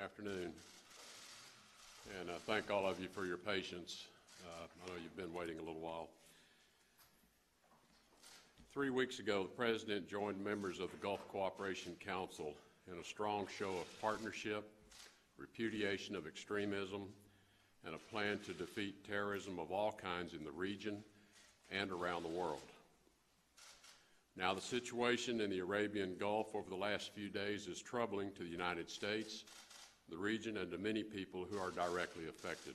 afternoon, and thank all of you for your patience. I know you've been waiting a little while. 3 weeks ago, the President joined members of the Gulf Cooperation Council in a strong show of partnership, repudiation of extremism, and a plan to defeat terrorism of all kinds in the region and around the world. Now, the situation in the Arabian Gulf over the last few days is troubling to the United States, the region, and to many people who are directly affected.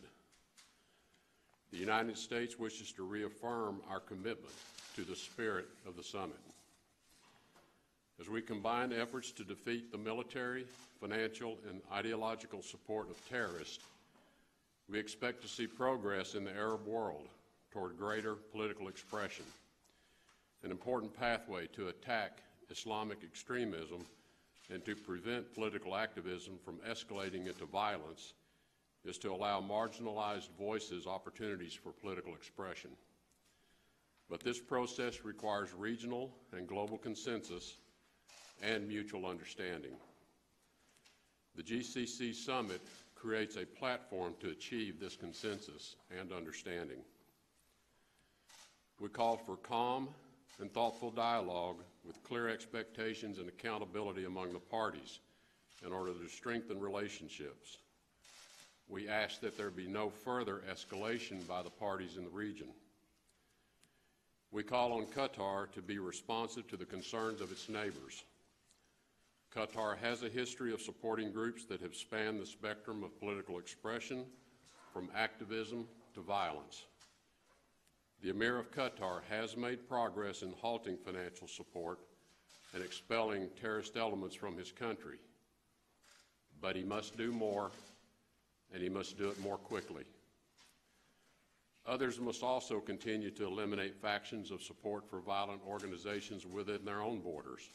The United States wishes to reaffirm our commitment to the spirit of the summit. As we combine efforts to defeat the military, financial, and ideological support of terrorists, we expect to see progress in the Arab world toward greater political expression. An important pathway to attack Islamic extremism and to prevent political activism from escalating into violence is to allow marginalized voices opportunities for political expression. But this process requires regional and global consensus and mutual understanding. The GCC Summit creates a platform to achieve this consensus and understanding. We call for calm and thoughtful dialogue with clear expectations and accountability among the parties in order to strengthen relationships. We ask that there be no further escalation by the parties in the region. We call on Qatar to be responsive to the concerns of its neighbors. Qatar has a history of supporting groups that have spanned the spectrum of political expression, from activism to violence. The Emir of Qatar has made progress in halting financial support and expelling terrorist elements from his country, but he must do more, and he must do it more quickly. Others must also continue to eliminate factions of support for violent organizations within their own borders.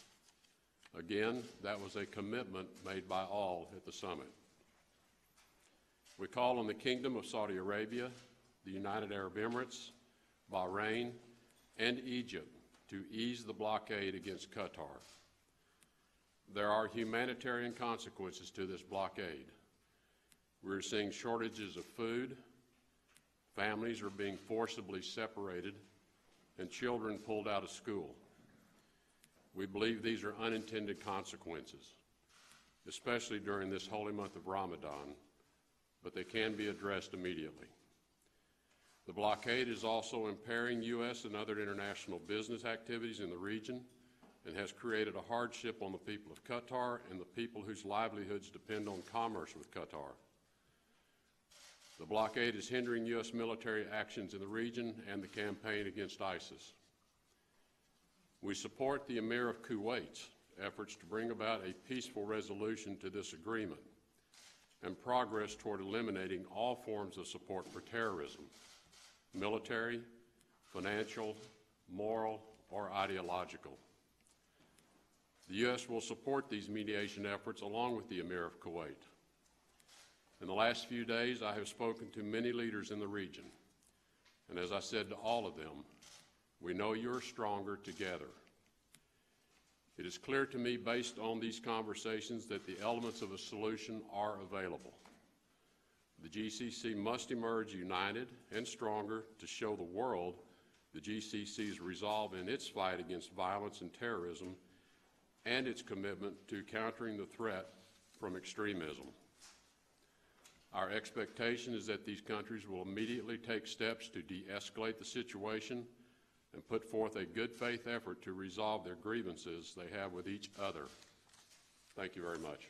Again, that was a commitment made by all at the summit. We call on the Kingdom of Saudi Arabia, the United Arab Emirates, Bahrain, and Egypt to ease the blockade against Qatar. There are humanitarian consequences to this blockade. We're seeing shortages of food, families are being forcibly separated, and children pulled out of school. We believe these are unintended consequences, especially during this holy month of Ramadan, but they can be addressed immediately. The blockade is also impairing U.S. and other international business activities in the region and has created a hardship on the people of Qatar and the people whose livelihoods depend on commerce with Qatar. The blockade is hindering U.S. military actions in the region and the campaign against ISIS. We support the Emir of Kuwait's efforts to bring about a peaceful resolution to this agreement and progress toward eliminating all forms of support for terrorism, military, financial, moral, or ideological. The U.S. will support these mediation efforts along with the Emir of Kuwait. In the last few days, I have spoken to many leaders in the region, and as I said to all of them, we know you're stronger together. It is clear to me, based on these conversations, that the elements of a solution are available. The GCC must emerge united and stronger to show the world the GCC's resolve in its fight against violence and terrorism and its commitment to countering the threat from extremism. Our expectation is that these countries will immediately take steps to de-escalate the situation and put forth a good faith effort to resolve their grievances they have with each other. Thank you very much.